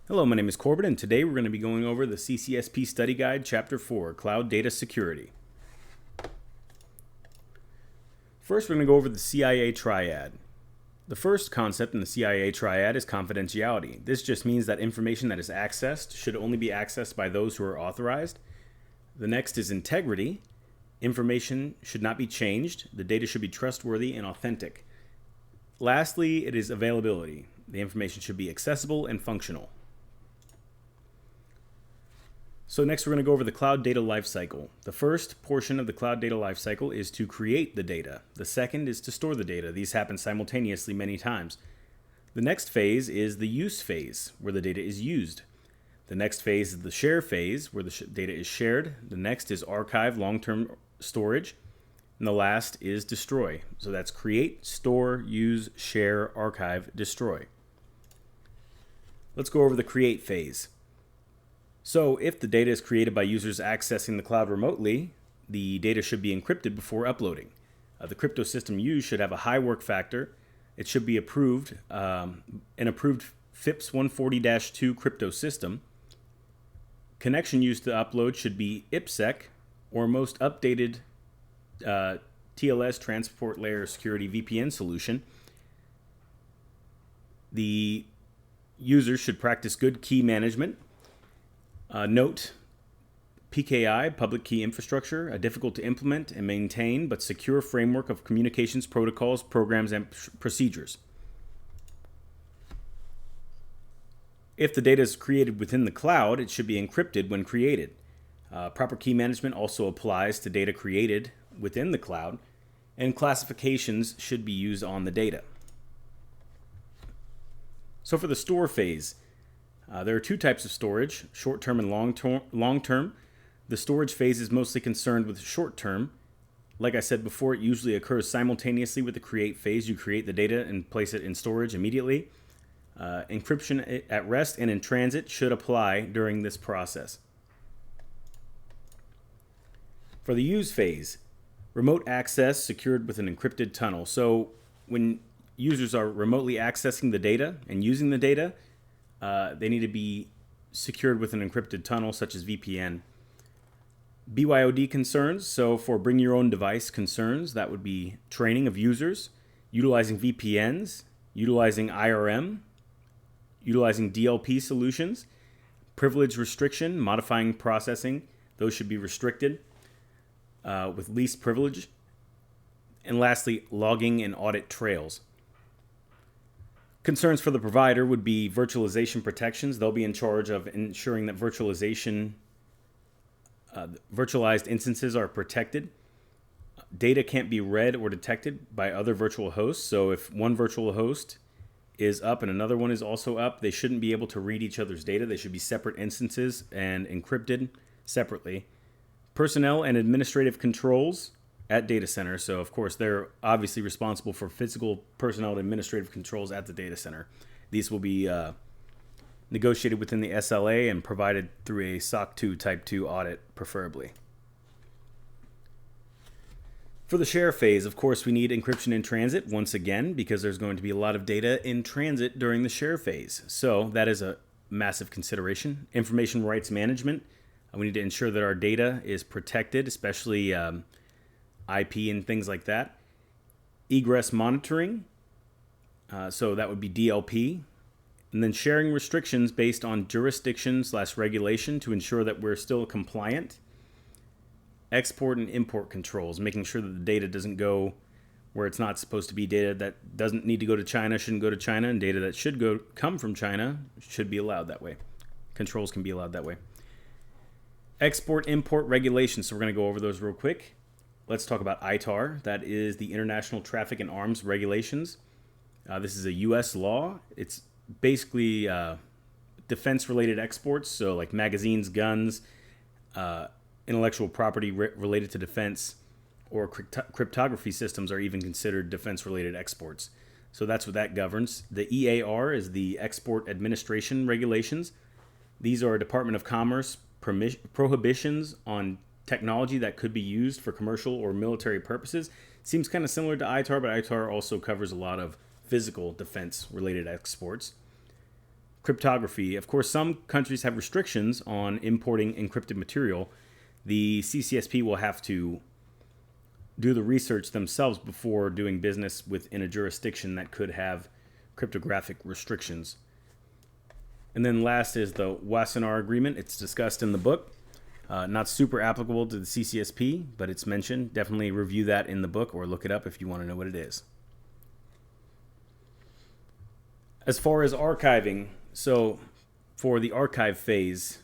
Hello, my name is Corbin, and today we're going to be going over the CCSP Study Guide, Chapter 4, Cloud Data Security. First, we're going to go over the CIA triad. The first concept in the CIA triad is confidentiality. This just means that information that is accessed should only be accessed by those who are authorized. The next is integrity. Information should not be changed. The data should be trustworthy and authentic. Lastly, it is availability. The information should be accessible and functional. So next we're going to go over the cloud data lifecycle. The first portion of the cloud data lifecycle is to create the data. The second is to store the data. These happen simultaneously many times. The next phase is the use phase, where the data is used. The next phase is the share phase, where the data is shared. The next is archive, long-term storage. And the last is destroy. So that's create, store, use, share, archive, destroy. Let's go over the create phase. So if the data is created by users accessing the cloud remotely, the data should be encrypted before uploading. The crypto system used should have a high work factor. It should be approved, an approved FIPS 140-2 crypto system. Connection used to upload should be IPsec or most updated TLS transport layer security VPN solution. The user should practice good key management. Note, PKI, public key infrastructure, a difficult to implement and maintain but secure framework of communications protocols, programs, and procedures. If the data is created within the cloud, it should be encrypted when created. Proper key management also applies to data created within the cloud, and classifications should be used on the data. So for the store phase, there are two types of storage, short-term and long-term. The storage phase is mostly concerned with short-term. Like I said before, it usually occurs simultaneously with the create phase. You create the data and place it in storage immediately. Encryption at rest and in transit should apply during this process. For the use phase, remote access secured with an encrypted tunnel. So when users are remotely accessing the data and using the data, they need to be secured with an encrypted tunnel such as VPN. BYOD concerns, so for bring your own device concerns, that would be training of users, utilizing VPNs, utilizing IRM, utilizing DLP solutions, privilege restriction, modifying processing, those should be restricted with least privilege. And lastly, logging and audit trails. Concerns for the provider would be virtualization protections. They'll be in charge of ensuring that virtualization, virtualized instances are protected. Data can't be read or detected by other virtual hosts. So if one virtual host is up and another one is also up, they shouldn't be able to read each other's data. They should be separate instances and encrypted separately. Personnel and administrative controls at data center. So of course they're obviously responsible for physical personnel and administrative controls at the data center. These will be negotiated within the SLA and provided through a SOC 2 Type 2 audit preferably. For the share phase, of course, we need encryption in transit once again because there's going to be a lot of data in transit during the share phase. So that is a massive consideration. Information rights management. We need to ensure that our data is protected, especially IP and things like that. Egress monitoring, so that would be DLP. And then sharing restrictions based on jurisdiction/regulation to ensure that we're still compliant. Export and import controls, making sure that the data doesn't go where it's not supposed to be. Data that doesn't need to go to China shouldn't go to China, and data that should come from China should be allowed that way. Controls can be allowed that way. Export import regulations, so we're going to go over those real quick. Let's talk about ITAR. That is the International Traffic in Arms Regulations. This is a U.S. law. It's basically defense-related exports, so like magazines, guns, intellectual property related to defense, or cryptography systems are even considered defense-related exports. So that's what that governs. The EAR is the Export Administration Regulations. These are Department of Commerce prohibitions on technology that could be used for commercial or military purposes. Seems kind of similar to ITAR, but ITAR also covers a lot of physical defense-related exports. cryptography. Of course, some countries have restrictions on importing encrypted material. The CCSP will have to do the research themselves before doing business within a jurisdiction that could have cryptographic restrictions. And then last is the Wassenaar Agreement. It's discussed in the book. Not super applicable to the CCSP, but it's mentioned. Definitely review that in the book or look it up if you want to know what it is. As far as archiving, so for the archive phase,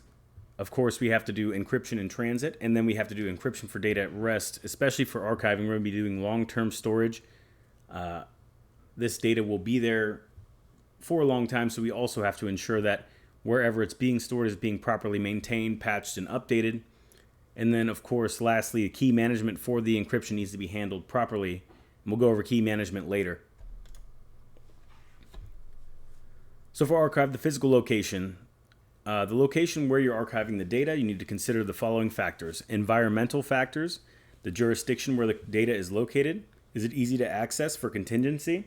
of course, we have to do encryption in transit, and then we have to do encryption for data at rest, especially for archiving. We're going to be doing long-term storage. This data will be there for a long time, so we also have to ensure that wherever it's being stored is being properly maintained, patched, and updated. And then, of course, lastly, key management for the encryption needs to be handled properly. And we'll go over key management later. So for archive, the physical location. The location where you're archiving the data, you need to consider the following factors. Environmental factors, the jurisdiction where the data is located. Is it easy to access for contingency?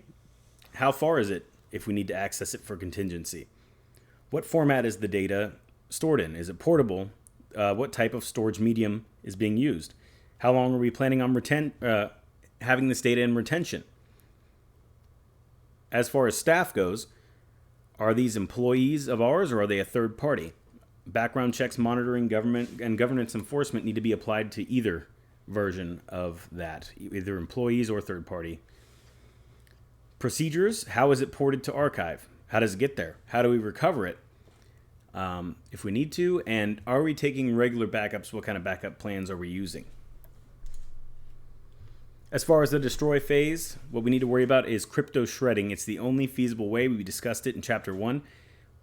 How far is it if we need to access it for contingency? What format is the data stored in? Is it portable? What type of storage medium is being used? How long are we planning on having this data in retention? As far as staff goes, are these employees of ours or are they a third party? Background checks, monitoring, government, and governance enforcement need to be applied to either version of that, either employees or third party. Procedures, how is it ported to archive? How does it get there? How do we recover it? If we need to, and are we taking regular backups? What kind of backup plans are we using? As far as the destroy phase, what we need to worry about is crypto shredding. It's the only feasible way. We discussed it in chapter 1.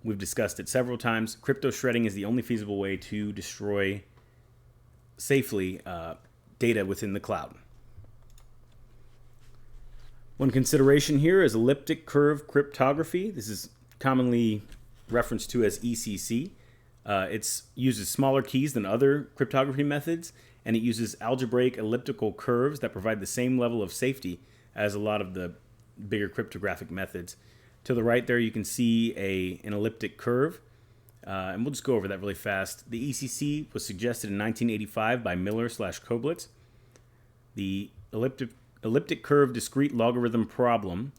We've discussed it several times. Crypto shredding is the only feasible way to destroy safely data within the cloud. One consideration here is elliptic curve cryptography. This is commonly referenced to as ECC. It uses smaller keys than other cryptography methods, and it uses algebraic elliptical curves that provide the same level of safety as a lot of the bigger cryptographic methods. To the right there, you can see an elliptic curve, and we'll just go over that really fast. The ECC was suggested in 1985 by Miller/Koblitz. The elliptic curve discrete logarithm problem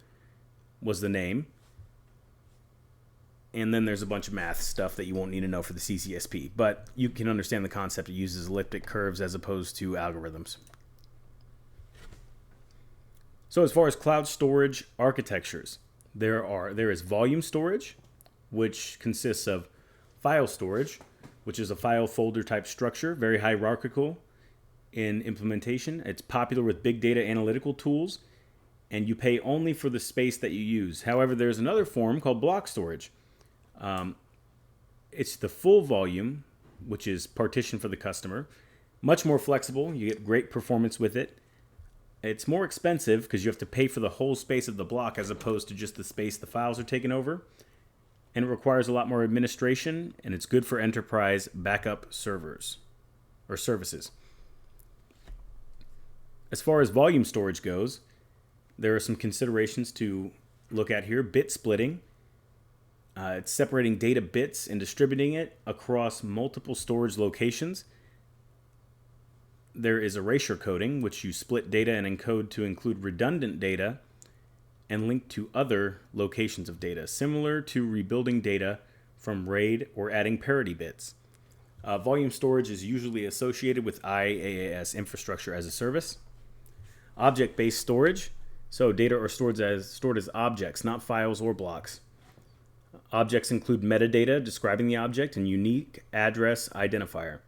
was the name. And then there's a bunch of math stuff that you won't need to know for the CCSP. But you can understand the concept. It uses elliptic curves as opposed to algorithms. So as far as cloud storage architectures, there is volume storage, which consists of file storage, which is a file folder type structure, very hierarchical in implementation. It's popular with big data analytical tools, and you pay only for the space that you use. However, there's another form called block storage. It's the full volume, which is partitioned for the customer. Much more flexible. You get great performance with it. It's more expensive because you have to pay for the whole space of the block as opposed to just the space the files are taken over. And it requires a lot more administration, and it's good for enterprise backup servers or services. As far as volume storage goes, there are some considerations to look at here. Bit splitting. It's separating data bits and distributing it across multiple storage locations. There is erasure coding, which you split data and encode to include redundant data and link to other locations of data, similar to rebuilding data from RAID or adding parity bits. Volume storage is usually associated with IaaS infrastructure as a service. Object-based storage, so data are stored as objects, not files or blocks. Objects include metadata describing the object and unique address identifier.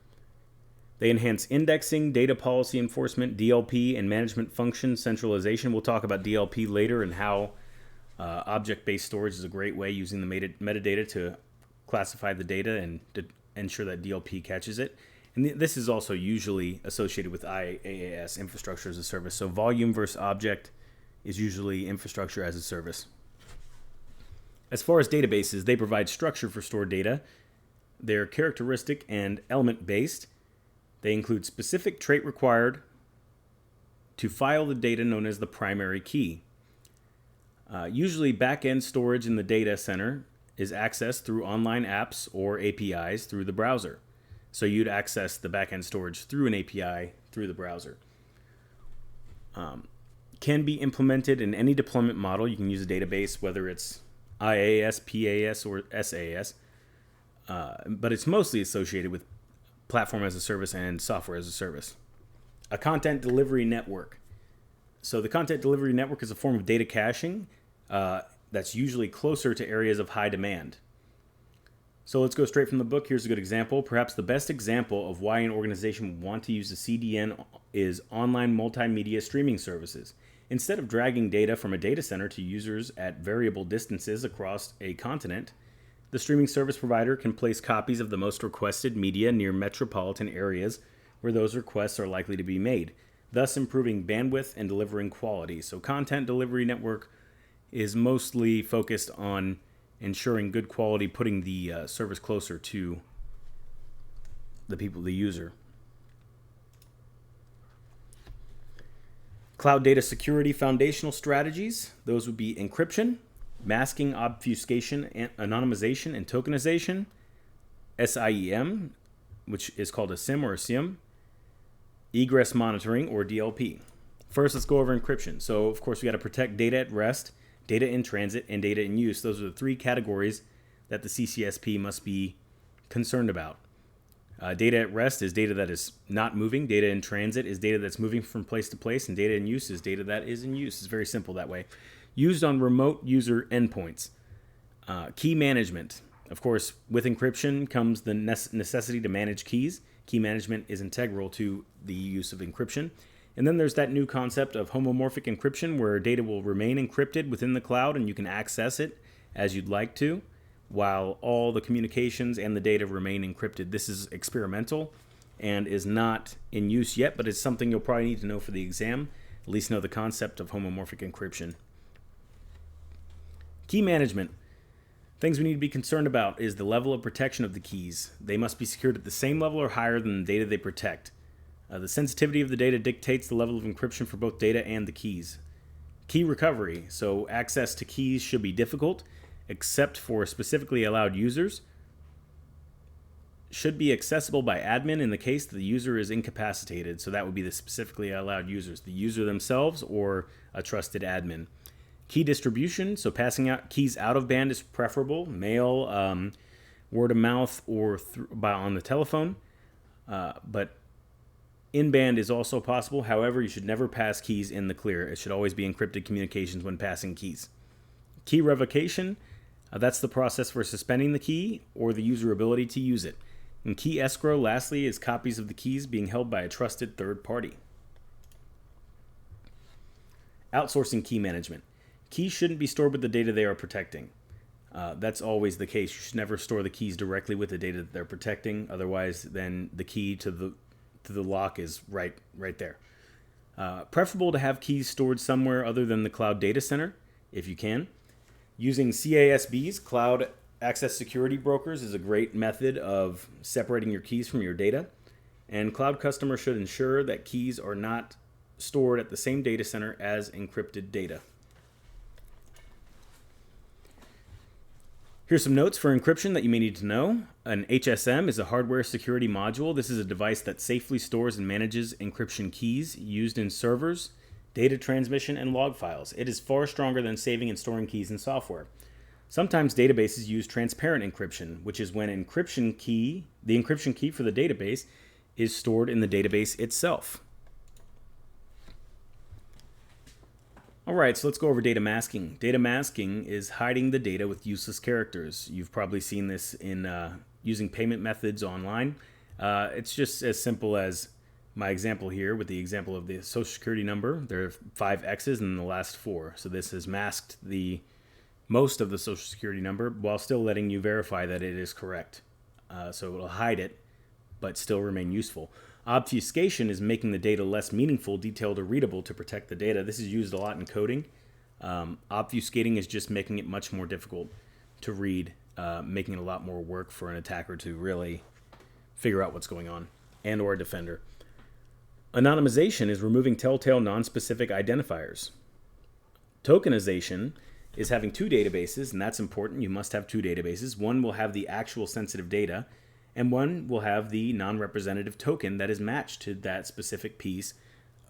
They enhance indexing, data policy enforcement, DLP, and management function centralization. We'll talk about DLP later and how object-based storage is a great way using the metadata to classify the data and to ensure that DLP catches it. And this is also usually associated with IaaS, infrastructure as a service. So volume versus object is usually infrastructure as a service. As far as databases, they provide structure for stored data. They're characteristic and element-based. They include specific trait required to file the data known as the primary key. Usually back-end storage in the data center is accessed through online apps or APIs through the browser. So you'd access the backend storage through an API through the browser. Can be implemented in any deployment model. You can use a database, whether it's IaaS, PaaS, or SaaS, but it's mostly associated with platform as a service and software as a service. A content delivery network. So the content delivery network is a form of data caching that's usually closer to areas of high demand. So let's go straight from the book. Here's a good example. Perhaps the best example of why an organization would want to use a CDN is online multimedia streaming services. Instead of dragging data from a data center to users at variable distances across a continent, the streaming service provider can place copies of the most requested media near metropolitan areas where those requests are likely to be made, thus improving bandwidth and delivering quality. So content delivery network is mostly focused on ensuring good quality, putting the service closer to the people, the user. Cloud data security foundational strategies. Those would be encryption, masking, obfuscation, anonymization, and tokenization. SIEM, which is called a SIM or a SIEM. Egress monitoring, or DLP. First, let's go over encryption. So, of course, we got to protect data at rest, data in transit, and data in use. Those are the three categories that the CCSP must be concerned about. Data at rest is data that is not moving. Data in transit is data that's moving from place to place. And data in use is data that is in use. It's very simple that way. Used on remote user endpoints. Key management. Of course, with encryption comes the necessity to manage keys. Key management is integral to the use of encryption. And then there's that new concept of homomorphic encryption, where data will remain encrypted within the cloud and you can access it as you'd like to, while all the communications and the data remain encrypted. This is experimental and is not in use yet, but it's something you'll probably need to know for the exam. At least know the concept of homomorphic encryption. Key management. Things we need to be concerned about is the level of protection of the keys. They must be secured at the same level or higher than the data they protect. The sensitivity of the data dictates the level of encryption for both data and the keys. Key recovery. So access to keys should be difficult, except for specifically allowed users. Should be accessible by admin in the case that the user is incapacitated. So that would be the specifically allowed users, the user themselves or a trusted admin. Key distribution. So passing out keys out of band is preferable. Mail, word of mouth, or on the telephone. But in-band is also possible. However, you should never pass keys in the clear. It should always be encrypted communications when passing keys. Key revocation, that's the process for suspending the key or the user ability to use it. And key escrow, lastly, is copies of the keys being held by a trusted third party. Outsourcing key management. Keys shouldn't be stored with the data they are protecting. That's always the case. You should never store the keys directly with the data that they're protecting. Otherwise, then the key to the lock is right there. Preferable to have keys stored somewhere other than the cloud data center, if you can. Using CASBs, Cloud Access Security Brokers, is a great method of separating your keys from your data. And cloud customers should ensure that keys are not stored at the same data center as encrypted data. Here's some notes for encryption that you may need to know. An HSM is a hardware security module. This is a device that safely stores and manages encryption keys used in servers, data transmission, and log files. It is far stronger than saving and storing keys in software. Sometimes databases use transparent encryption, which is when the encryption key for the database is stored in the database itself. All right, so let's go over data masking. Data masking is hiding the data with useless characters. You've probably seen this in using payment methods online. It's just as simple as my example here with the example of the social security number. There are 5 X's and the last 4. So this has masked the most of the social security number while still letting you verify that it is correct. So it'll hide it, but still remain useful. Obfuscation is making the data less meaningful, detailed, or readable to protect the data. This is used a lot in coding. Obfuscating is just making it much more difficult to read, making it a lot more work for an attacker to really figure out what's going on, and or a defender. Anonymization is removing telltale non-specific identifiers. Tokenization is having two databases, and that's important. You must have two databases. One will have the actual sensitive data, and one will have the non-representative token that is matched to that specific piece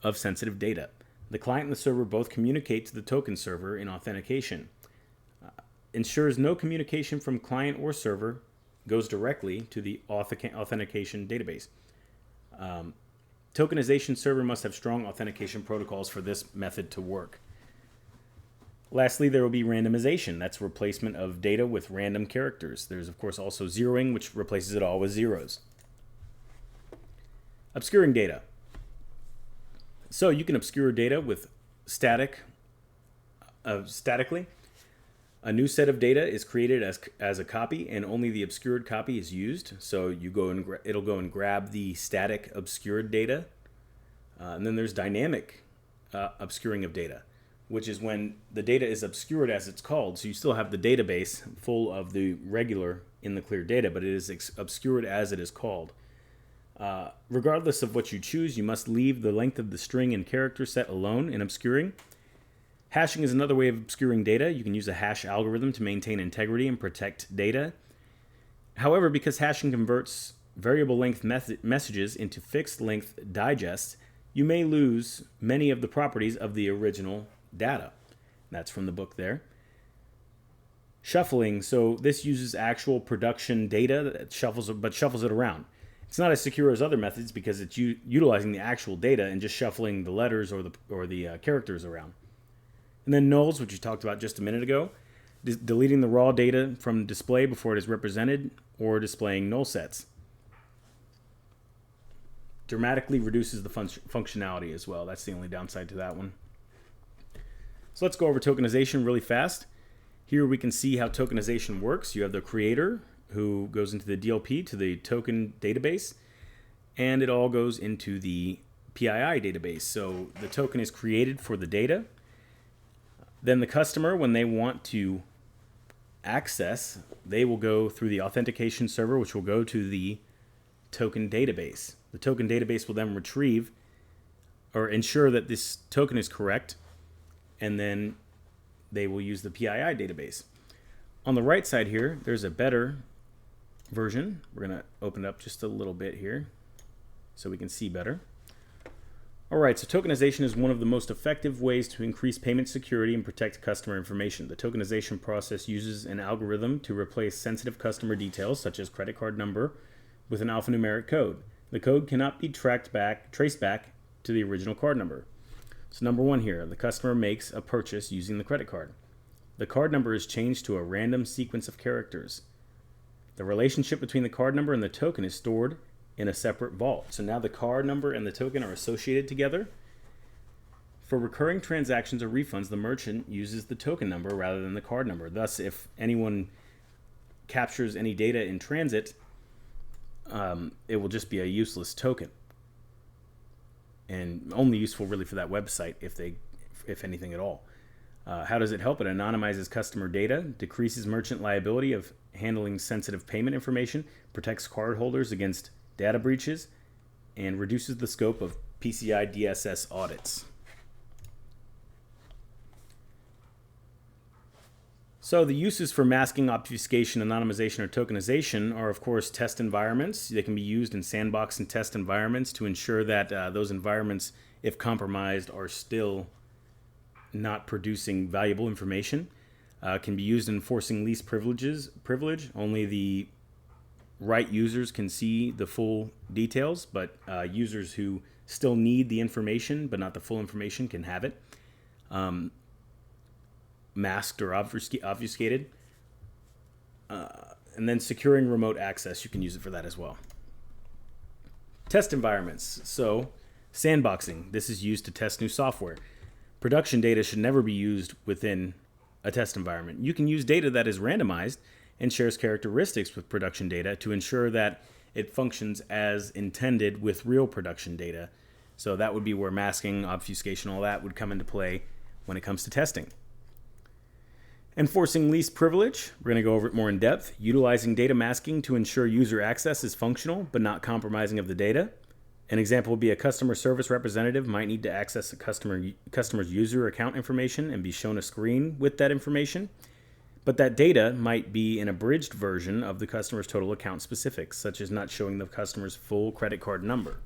of sensitive data. The client and the server both communicate to the token server in authentication. Ensures no communication from client or server goes directly to the authentication database. Tokenization server must have strong authentication protocols for this method to work. Lastly, there will be randomization. That's replacement of data with random characters. There's, of course, also zeroing, which replaces it all with zeros. Obscuring data. So you can obscure data with statically. A new set of data is created as a copy, and only the obscured copy is used. So you go and it'll go and grab the static obscured data. And then there's dynamic obscuring of data, which is when the data is obscured as it's called. So you still have the database full of the regular in the clear data, but it is obscured as it is called. Regardless of what you choose, you must leave the length of the string and character set alone in obscuring. Hashing is another way of obscuring data. You can use a hash algorithm to maintain integrity and protect data. However, because hashing converts variable length messages into fixed length digests, you may lose many of the properties of the original data. That's from the book there. Shuffling, so this uses actual production data that shuffles it around. It's not as secure as other methods because it's utilizing the actual data and just shuffling the letters or the characters around. And then nulls, which you talked about just a minute ago, deleting the raw data from display before it is represented, or displaying null sets. Dramatically reduces the functionality as well. That's the only downside to that one. So let's go over tokenization really fast. Here we can see how tokenization works. You have the creator who goes into the DLP to the token database, and it all goes into the PII database. So the token is created for the data. Then the customer, when they want to access, they will go through the authentication server, which will go to the token database. The token database will then retrieve or ensure that this token is correct, and then they will use the PII database. On the right side here, there's a better version. We're going to open it up just a little bit here so we can see better. All right, so tokenization is one of the most effective ways to increase payment security and protect customer information. The tokenization process uses an algorithm to replace sensitive customer details, such as credit card number, with an alphanumeric code. The code cannot be traced back to the original card number. So number one here, the customer makes a purchase using the credit card. The card number is changed to a random sequence of characters. The relationship between the card number and the token is stored in a separate vault. So now the card number and the token are associated together. For recurring transactions or refunds, the merchant uses the token number rather than the card number. Thus, if anyone captures any data in transit, it will just be a useless token, and only useful really for that website if anything at all. How does it help? It anonymizes customer data, decreases merchant liability of handling sensitive payment information, protects cardholders against data breaches, and reduces the scope of PCI DSS audits. So the uses for masking, obfuscation, anonymization, or tokenization are, of course, test environments. They can be used in sandbox and test environments to ensure that those environments, if compromised, are still not producing valuable information. Can be used in enforcing least privilege. Only the right users can see the full details, but users who still need the information but not the full information can have it. Masked or obfuscated. And then securing remote access, you can use it for that as well. Test environments. So sandboxing, this is used to test new software. Production data should never be used within a test environment. You can use data that is randomized and shares characteristics with production data to ensure that it functions as intended with real production data. So that would be where masking, obfuscation, all that would come into play when it comes to testing. Enforcing least privilege, we're going to go over it more in depth. Utilizing data masking to ensure user access is functional but not compromising of the data. An example would be a customer service representative might need to access a customer's user account information and be shown a screen with that information, but that data might be an abridged version of the customer's total account specifics, such as not showing the customer's full credit card number.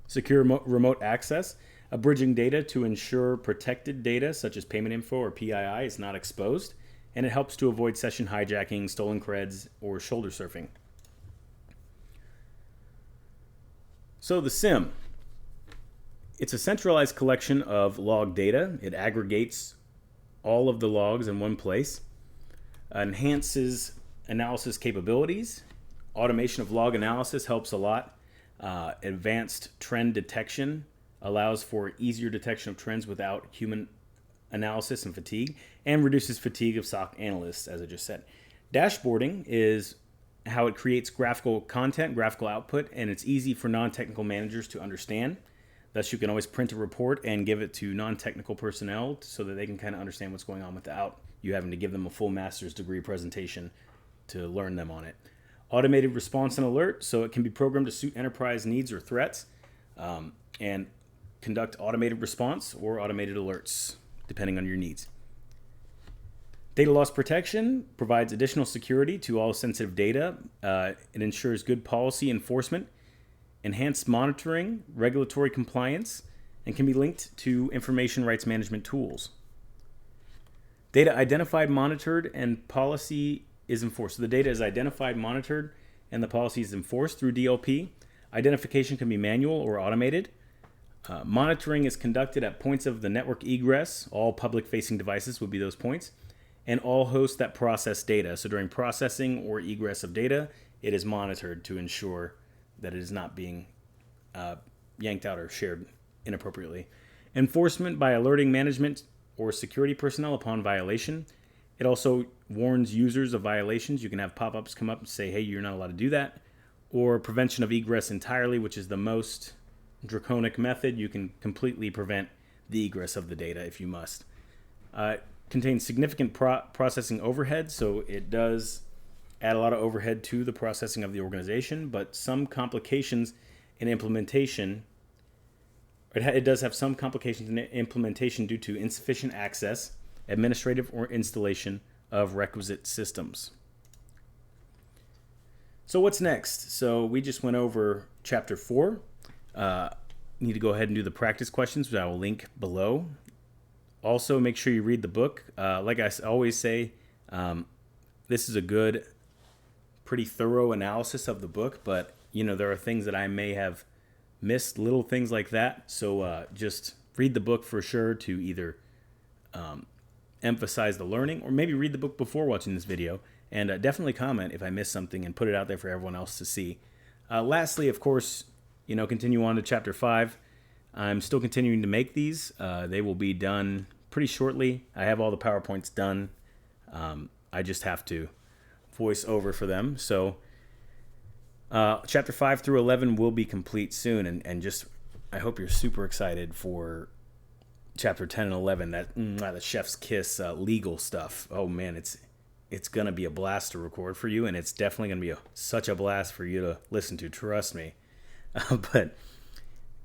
Secure remote access, abridging data to ensure protected data such as payment info or PII is not exposed, and it helps to avoid session hijacking, stolen creds, or shoulder surfing. So the SIM, it's a centralized collection of log data. It aggregates all of the logs in one place, enhances analysis capabilities. Automation of log analysis helps a lot. Advanced trend detection allows for easier detection of trends without human analysis and fatigue, and reduces fatigue of SOC analysts, as I just said. Dashboarding is how it creates graphical content, graphical output, and it's easy for non-technical managers to understand. Thus, you can always print a report and give it to non-technical personnel so that they can kind of understand what's going on without you having to give them a full master's degree presentation to learn them on it. Automated response and alert, so it can be programmed to suit enterprise needs or threats, and conduct automated response or automated alerts, depending on your needs. Data loss protection provides additional security to all sensitive data. It ensures good policy enforcement, enhanced monitoring, regulatory compliance, and can be linked to information rights management tools. Data identified, monitored, and policy is enforced. So the data is identified, monitored, and the policy is enforced through DLP. Identification can be manual or automated. Monitoring is conducted at points of the network egress. All public-facing devices would be those points, and all hosts that process data. So during processing or egress of data, it is monitored to ensure that it is not being yanked out or shared inappropriately. Enforcement by alerting management or security personnel upon violation. It also warns users of violations. You can have pop-ups come up and say, hey, you're not allowed to do that. Or prevention of egress entirely, which is the most draconic method. You can completely prevent the egress of the data if you must. Contains significant processing overhead, so it does add a lot of overhead to the processing of the organization, but some complications in implementation. It does have some complications in implementation due to insufficient access, administrative or installation of requisite systems. So what's next? So we just went over chapter 4. Need to go ahead and do the practice questions, which I will link below. Also, make sure you read the book. Like I always say, this is a good, pretty thorough analysis of the book, but there are things that I may have missed, little things like that. So just read the book for sure to either emphasize the learning, or maybe read the book before watching this video, and definitely comment if I missed something and put it out there for everyone else to see. Lastly, of course, continue on to chapter 5. I'm still continuing to make these. They will be done pretty shortly. I have all the PowerPoints done. I just have to voice over for them. So chapter 5 through 11 will be complete soon. And just, I hope you're super excited for chapter 10 and 11, that chef's kiss legal stuff. Oh man, it's going to be a blast to record for you. And it's definitely going to be such a blast for you to listen to. Trust me. But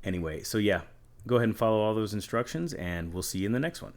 anyway, so yeah, go ahead and follow all those instructions, and we'll see you in the next one.